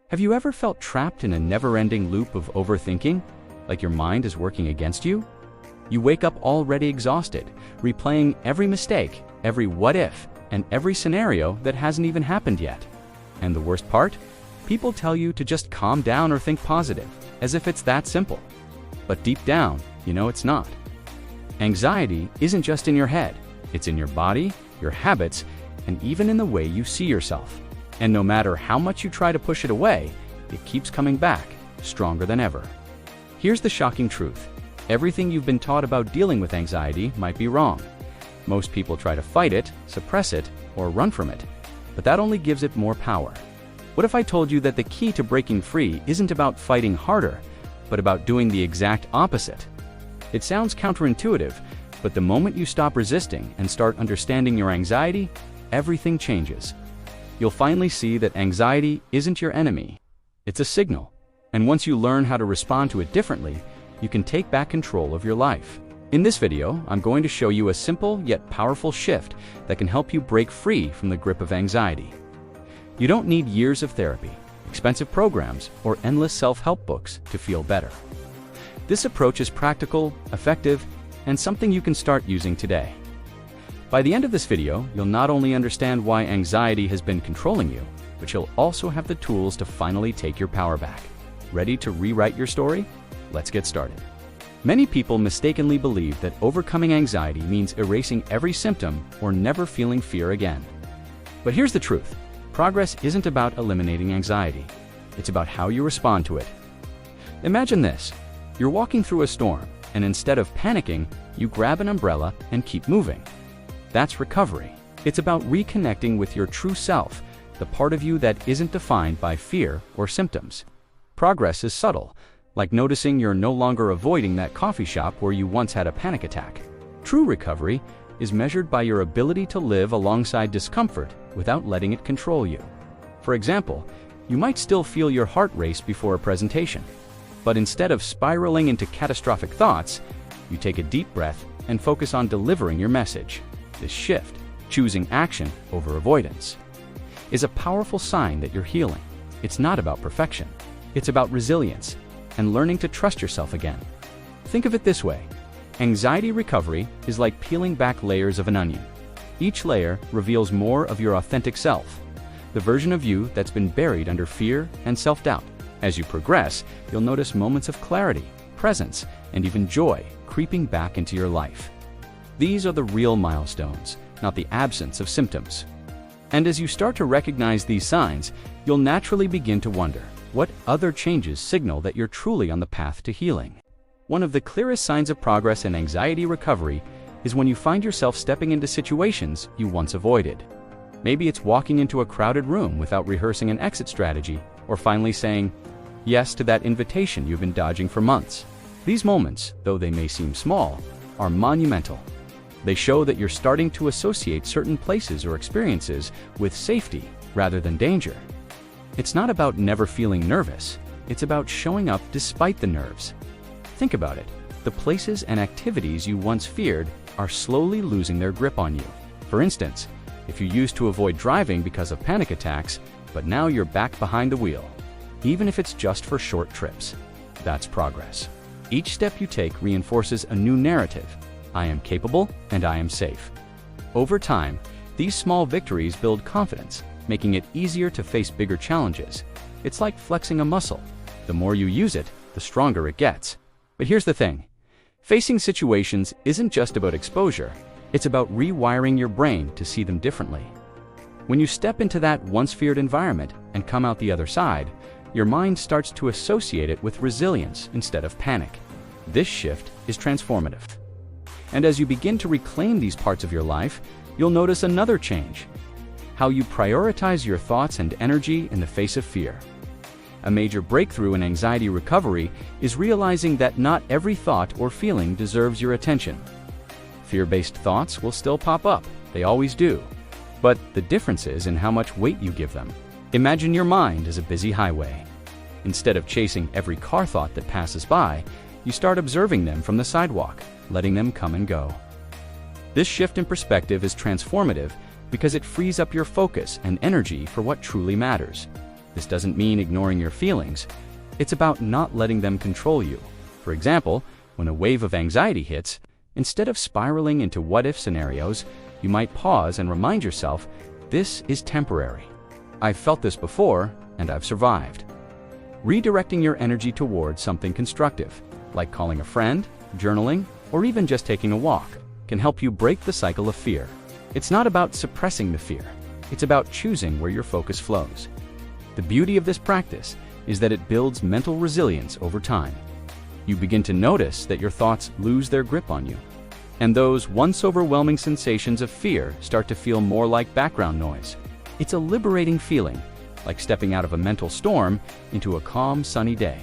Have you ever felt trapped in a never-ending loop of overthinking, like your mind is working against you? You wake up already exhausted, replaying every mistake, every what if, and every scenario that hasn't even happened yet. And the worst part? People tell you to just calm down or think positive, as if it's that simple. But deep down, you know it's not. Anxiety isn't just in your head, it's in your body, your habits, and even in the way you see yourself. And no matter how much you try to push it away, it keeps coming back, stronger than ever. Here's the shocking truth. Everything you've been taught about dealing with anxiety might be wrong. Most people try to fight it, suppress it, or run from it, but that only gives it more power. What if I told you that the key to breaking free isn't about fighting harder, but about doing the exact opposite? It sounds counterintuitive, but the moment you stop resisting and start understanding your anxiety, everything changes. You'll finally see that anxiety isn't your enemy. It's a signal. And once you learn how to respond to it differently, you can take back control of your life. In this video, I'm going to show you a simple yet powerful shift that can help you break free from the grip of anxiety. You don't need years of therapy, expensive programs, or endless self-help books to feel better. This approach is practical, effective, and something you can start using today. By the end of this video, you'll not only understand why anxiety has been controlling you, but you'll also have the tools to finally take your power back. Ready to rewrite your story? Let's get started. Many people mistakenly believe that overcoming anxiety means erasing every symptom or never feeling fear again. But here's the truth. Progress isn't about eliminating anxiety. It's about how you respond to it. Imagine this. You're walking through a storm, and instead of panicking, you grab an umbrella and keep moving. That's recovery. It's about reconnecting with your true self, the part of you that isn't defined by fear or symptoms. Progress is subtle, like noticing you're no longer avoiding that coffee shop where you once had a panic attack. True recovery is measured by your ability to live alongside discomfort without letting it control you. For example, you might still feel your heart race before a presentation, but instead of spiraling into catastrophic thoughts, you take a deep breath and focus on delivering your message. This shift, choosing action over avoidance, is a powerful sign that you're healing. It's not about perfection. It's about resilience and learning to trust yourself again. Think of it this way. Anxiety recovery is like peeling back layers of an onion. Each layer reveals more of your authentic self, the version of you that's been buried under fear and self-doubt. As you progress, you'll notice moments of clarity, presence, and even joy creeping back into your life. These are the real milestones, not the absence of symptoms. And as you start to recognize these signs, you'll naturally begin to wonder, what other changes signal that you're truly on the path to healing? One of the clearest signs of progress in anxiety recovery is when you find yourself stepping into situations you once avoided. Maybe it's walking into a crowded room without rehearsing an exit strategy, or finally saying yes to that invitation you've been dodging for months. These moments, though they may seem small, are monumental. They show that you're starting to associate certain places or experiences with safety rather than danger. It's not about never feeling nervous. It's about showing up despite the nerves. Think about it. The places and activities you once feared are slowly losing their grip on you. For instance, if you used to avoid driving because of panic attacks, but now you're back behind the wheel, even if it's just for short trips. That's progress. Each step you take reinforces a new narrative. I am capable and I am safe. Over time, these small victories build confidence, making it easier to face bigger challenges. It's like flexing a muscle. The more you use it, the stronger it gets. But here's the thing. Facing situations isn't just about exposure. It's about rewiring your brain to see them differently. When you step into that once feared environment and come out the other side, your mind starts to associate it with resilience instead of panic. This shift is transformative. And as you begin to reclaim these parts of your life, you'll notice another change. How you prioritize your thoughts and energy in the face of fear. A major breakthrough in anxiety recovery is realizing that not every thought or feeling deserves your attention. Fear-based thoughts will still pop up, they always do. But the difference is in how much weight you give them. Imagine your mind as a busy highway. Instead of chasing every car thought that passes by, you start observing them from the sidewalk, letting them come and go. This shift in perspective is transformative because it frees up your focus and energy for what truly matters. This doesn't mean ignoring your feelings. It's about not letting them control you. For example, when a wave of anxiety hits, instead of spiraling into what-if scenarios, you might pause and remind yourself, this is temporary. I've felt this before, and I've survived. Redirecting your energy towards something constructive, like calling a friend, journaling, or even just taking a walk, can help you break the cycle of fear. It's not about suppressing the fear. It's about choosing where your focus flows. The beauty of this practice is that it builds mental resilience over time. You begin to notice that your thoughts lose their grip on you, and those once overwhelming sensations of fear start to feel more like background noise. It's a liberating feeling, like stepping out of a mental storm into a calm, sunny day.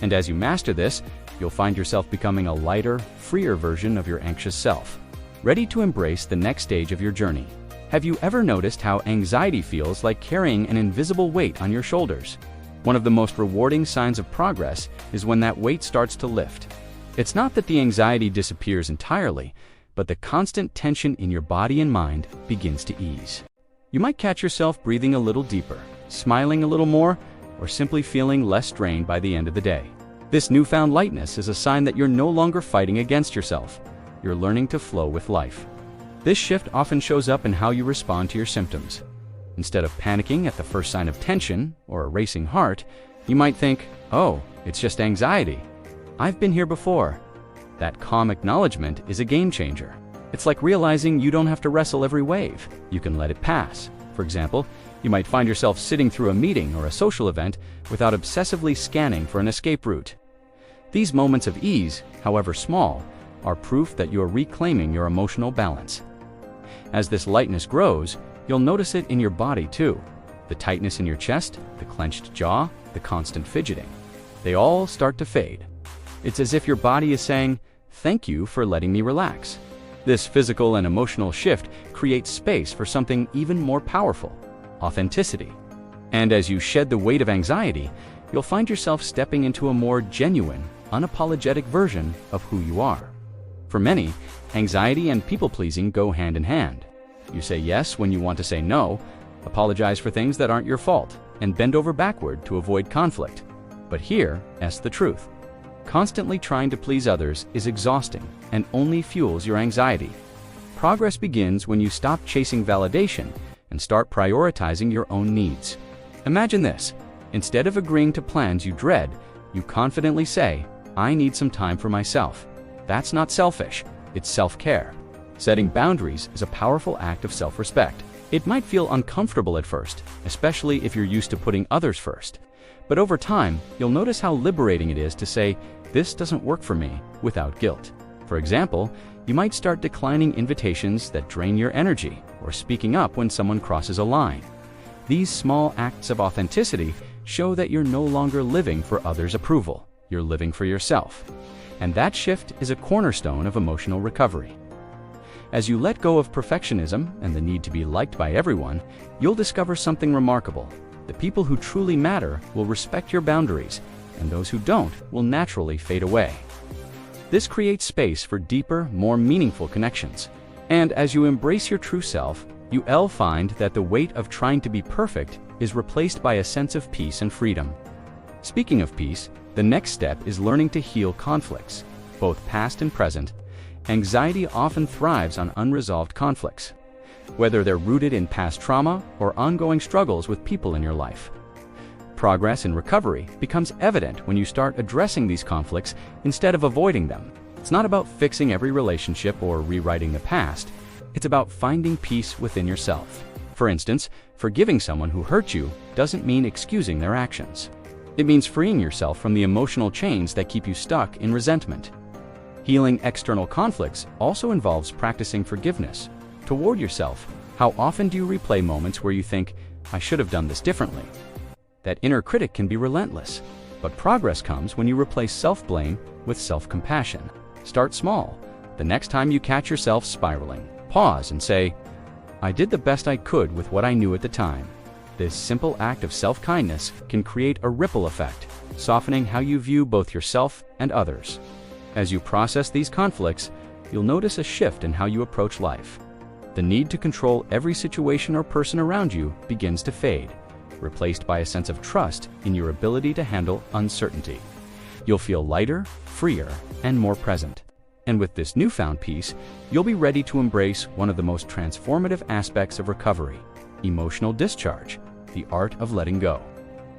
And as you master this, you'll find yourself becoming a lighter, freer version of your anxious self, ready to embrace the next stage of your journey. Have you ever noticed how anxiety feels like carrying an invisible weight on your shoulders? One of the most rewarding signs of progress is when that weight starts to lift. It's not that the anxiety disappears entirely, but the constant tension in your body and mind begins to ease. You might catch yourself breathing a little deeper, smiling a little more, or simply feeling less strained by the end of the day. This newfound lightness is a sign that you're no longer fighting against yourself. You're learning to flow with life. This shift often shows up in how you respond to your symptoms. Instead of panicking at the first sign of tension or a racing heart, you might think, oh, it's just anxiety. I've been here before. That calm acknowledgement is a game changer. It's like realizing you don't have to wrestle every wave. You can let it pass. For example, you might find yourself sitting through a meeting or a social event without obsessively scanning for an escape route. These moments of ease, however small, are proof that you are reclaiming your emotional balance. As this lightness grows, you'll notice it in your body too. The tightness in your chest, the clenched jaw, the constant fidgeting. They all start to fade. It's as if your body is saying, thank you for letting me relax. This physical and emotional shift creates space for something even more powerful: authenticity. And as you shed the weight of anxiety, you'll find yourself stepping into a more genuine, unapologetic version of who you are. For many, anxiety and people-pleasing go hand in hand. You say yes when you want to say no, apologize for things that aren't your fault, and bend over backward to avoid conflict. But here's the truth. Constantly trying to please others is exhausting and only fuels your anxiety. Progress begins when you stop chasing validation and start prioritizing your own needs. Imagine this. Instead of agreeing to plans you dread, you confidently say, I need some time for myself. That's not selfish, it's self-care. Setting boundaries is a powerful act of self-respect. It might feel uncomfortable at first, especially if you're used to putting others first. But over time, you'll notice how liberating it is to say, this doesn't work for me, without guilt. For example, you might start declining invitations that drain your energy, or speaking up when someone crosses a line. These small acts of authenticity show that you're no longer living for others' approval. You're living for yourself. And that shift is a cornerstone of emotional recovery. As you let go of perfectionism and the need to be liked by everyone, you'll discover something remarkable. The people who truly matter will respect your boundaries, and those who don't will naturally fade away. This creates space for deeper, more meaningful connections. And as you embrace your true self, you'll find that the weight of trying to be perfect is replaced by a sense of peace and freedom. Speaking of peace, the next step is learning to heal conflicts, both past and present. Anxiety often thrives on unresolved conflicts, whether they're rooted in past trauma or ongoing struggles with people in your life. Progress in recovery becomes evident when you start addressing these conflicts instead of avoiding them. It's not about fixing every relationship or rewriting the past. It's about finding peace within yourself. For instance, forgiving someone who hurt you doesn't mean excusing their actions. It means freeing yourself from the emotional chains that keep you stuck in resentment. Healing external conflicts also involves practicing forgiveness. Toward yourself, how often do you replay moments where you think, I should have done this differently? That inner critic can be relentless, but progress comes when you replace self-blame with self-compassion. Start small. The next time you catch yourself spiraling, pause and say, I did the best I could with what I knew at the time. This simple act of self-kindness can create a ripple effect, softening how you view both yourself and others. As you process these conflicts, you'll notice a shift in how you approach life. The need to control every situation or person around you begins to fade, replaced by a sense of trust in your ability to handle uncertainty. You'll feel lighter, freer, and more present. And with this newfound peace, you'll be ready to embrace one of the most transformative aspects of recovery: emotional discharge, the art of letting go.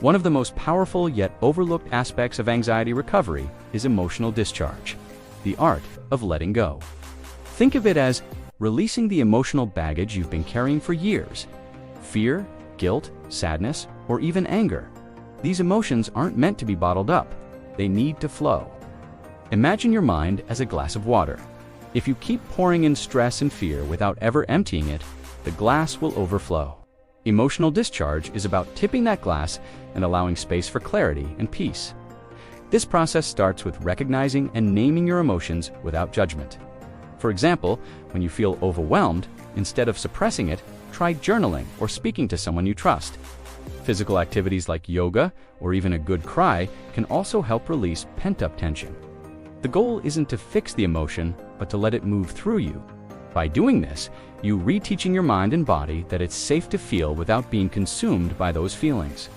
One of the most powerful yet overlooked aspects of anxiety recovery is emotional discharge, the art of letting go. Think of it as releasing the emotional baggage you've been carrying for years. Fear, guilt, sadness, or even anger. These emotions aren't meant to be bottled up. They need to flow. Imagine your mind as a glass of water. If you keep pouring in stress and fear without ever emptying it, the glass will overflow. Emotional discharge is about tipping that glass and allowing space for clarity and peace. This process starts with recognizing and naming your emotions without judgment. For example, when you feel overwhelmed, instead of suppressing it, try journaling or speaking to someone you trust. Physical activities like yoga or even a good cry can also help release pent-up tension. The goal isn't to fix the emotion, but to let it move through you. By doing this, you reteaching your mind and body that it's safe to feel without being consumed by those feelings.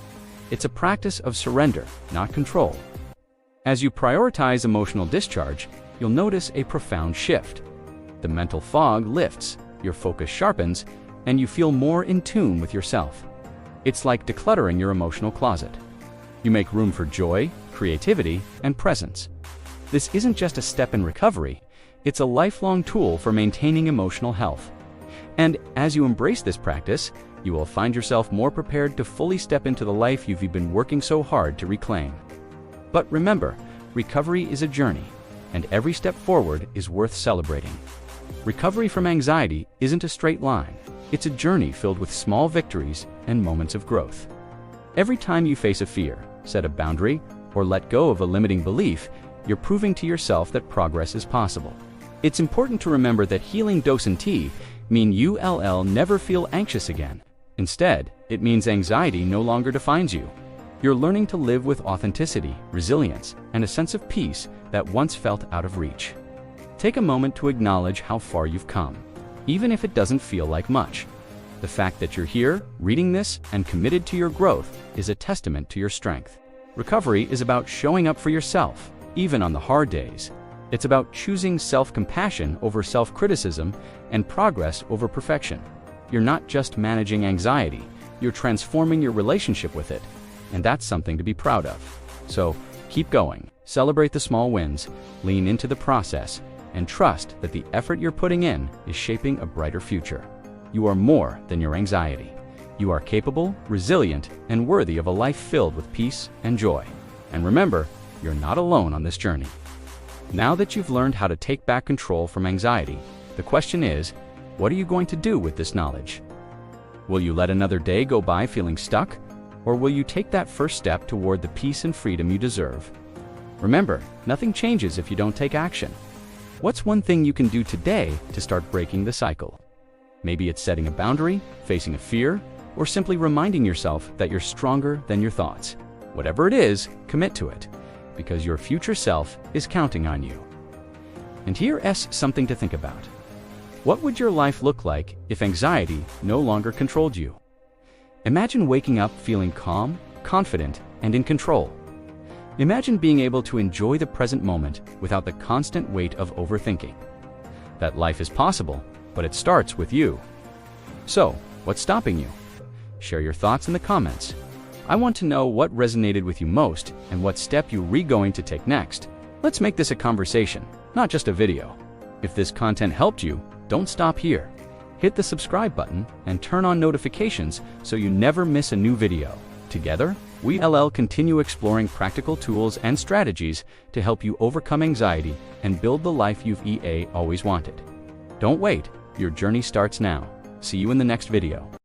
It's a practice of surrender, not control. As you prioritize emotional discharge, you'll notice a profound shift. The mental fog lifts, your focus sharpens, and you feel more in tune with yourself. It's like decluttering your emotional closet. You make room for joy, creativity, and presence. This isn't just a step in recovery, it's a lifelong tool for maintaining emotional health. And as you embrace this practice, you will find yourself more prepared to fully step into the life you've been working so hard to reclaim. But remember, recovery is a journey, and every step forward is worth celebrating. Recovery from anxiety isn't a straight line. It's a journey filled with small victories and moments of growth. Every time you face a fear, set a boundary, or let go of a limiting belief, you're proving to yourself that progress is possible. It's important to remember that healing docent mean you'll never feel anxious again. Instead, it means anxiety no longer defines you. You're learning to live with authenticity, resilience, and a sense of peace that once felt out of reach. Take a moment to acknowledge how far you've come, even if it doesn't feel like much. The fact that you're here, reading this, and committed to your growth is a testament to your strength. Recovery is about showing up for yourself, even on the hard days. It's about choosing self-compassion over self-criticism and progress over perfection. You're not just managing anxiety, you're transforming your relationship with it, and that's something to be proud of. So, keep going, celebrate the small wins, lean into the process, and trust that the effort you're putting in is shaping a brighter future. You are more than your anxiety. You are capable, resilient, and worthy of a life filled with peace and joy. And remember, you're not alone on this journey. Now that you've learned how to take back control from anxiety, the question is, what are you going to do with this knowledge? Will you let another day go by feeling stuck? Or will you take that first step toward the peace and freedom you deserve? Remember, nothing changes if you don't take action. What's one thing you can do today to start breaking the cycle? Maybe it's setting a boundary, facing a fear, or simply reminding yourself that you're stronger than your thoughts. Whatever it is, commit to it, because your future self is counting on you. And here's something to think about. What would your life look like if anxiety no longer controlled you? Imagine waking up feeling calm, confident, and in control. Imagine being able to enjoy the present moment without the constant weight of overthinking. That life is possible, but it starts with you. So, what's stopping you? Share your thoughts in the comments. I want to know what resonated with you most and what step you're going to take next. Let's make this a conversation, not just a video. If this content helped you, don't stop here. Hit the subscribe button and turn on notifications so you never miss a new video. Together, we'll continue exploring practical tools and strategies to help you overcome anxiety and build the life you've always wanted. Don't wait, your journey starts now. See you in the next video.